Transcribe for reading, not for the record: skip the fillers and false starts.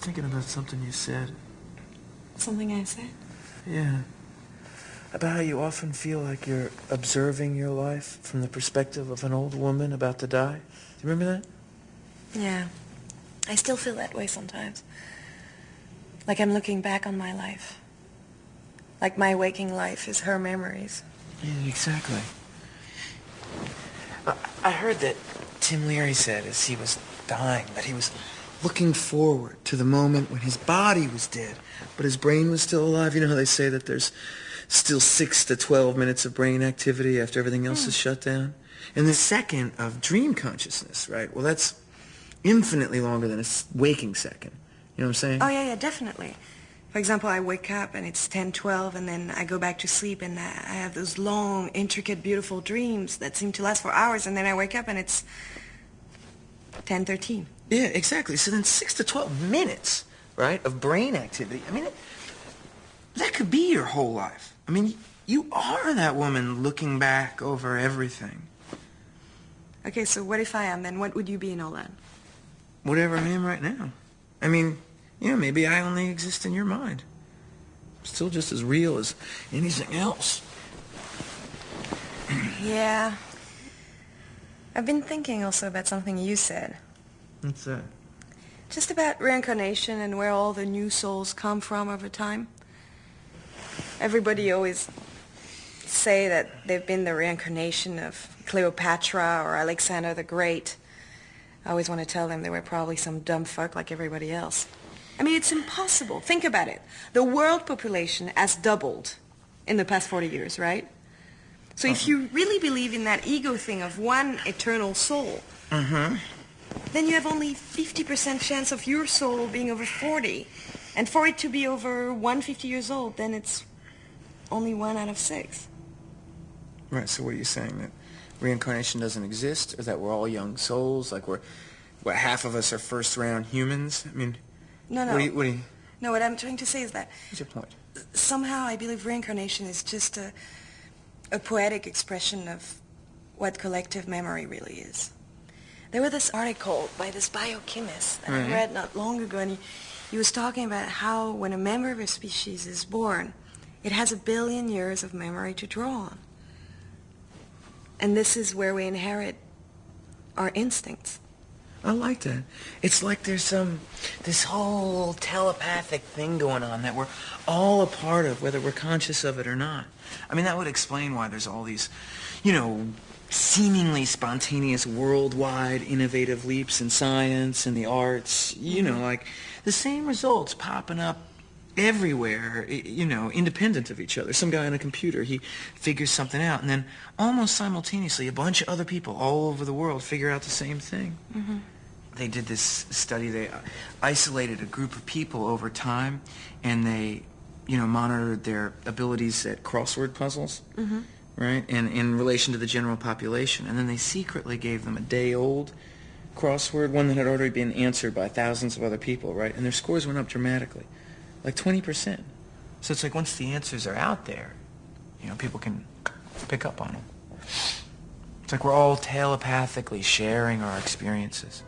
thinking about something you said. Something I said? Yeah. About how you often feel like you're observing your life from the perspective of an old woman about to die. Do you remember that? Yeah. I still feel that way sometimes. Like I'm looking back on my life. Like my waking life is her memories. Yeah, exactly. I heard that Tim Leary said as he was dying that he was looking forward to the moment when his body was dead, but his brain was still alive. You know how they say that there's still 6 to 12 minutes of brain activity after everything else is shut down? And the second of dream consciousness, right? Well, that's infinitely longer than a waking second. You know what I'm saying? Oh, yeah, definitely. For example, I wake up and it's 10:12, and then I go back to sleep, and I have those long, intricate, beautiful dreams that seem to last for hours, and then I wake up and it's 10:13. Yeah, exactly. So then 6 to 12 minutes, right, of brain activity. I mean, that could be your whole life. I mean, you are that woman looking back over everything. Okay, so what if I am, then what would you be in all that? Whatever I am right now. I mean, yeah, maybe I only exist in your mind. Still just as real as anything else. Yeah. I've been thinking also about something you said. What's that? Just about reincarnation and where all the new souls come from over time. Everybody always say that they've been the reincarnation of Cleopatra or Alexander the Great. I always want to tell them they were probably some dumb fuck like everybody else. I mean, it's impossible. Think about it. The world population has doubled in the past 40 years, right? So if you really believe in that ego thing of one eternal soul, then you have only 50% chance of your soul being over 40. And for it to be over 150 years old, then it's only 1 out of 6. Right, so what are you saying? That reincarnation doesn't exist? Or that we're all young souls? Like what, half of us are first-round humans? I mean... No. What do you... No, what I'm trying to say is that... What's your point? Somehow I believe reincarnation is just a poetic expression of what collective memory really is. There was this article by this biochemist that I read not long ago, and he was talking about how when a member of a species is born, it has 1 billion years of memory to draw on. And this is where we inherit our instincts. I like that. It's like there's this whole telepathic thing going on that we're all a part of, whether we're conscious of it or not. I mean, that would explain why there's all these, seemingly spontaneous worldwide innovative leaps in science and the arts, like the same results popping up everywhere, independent of each other. Some guy on a computer, he figures something out, and then almost simultaneously a bunch of other people all over the world figure out the same thing. They did this study. They isolated a group of people over time, and they, monitored their abilities at crossword puzzles, right, and in relation to the general population. And then they secretly gave them a day-old crossword, one that had already been answered by thousands of other people, right, and their scores went up dramatically. Like 20%. So it's like once the answers are out there, people can pick up on them. It's like we're all telepathically sharing our experiences.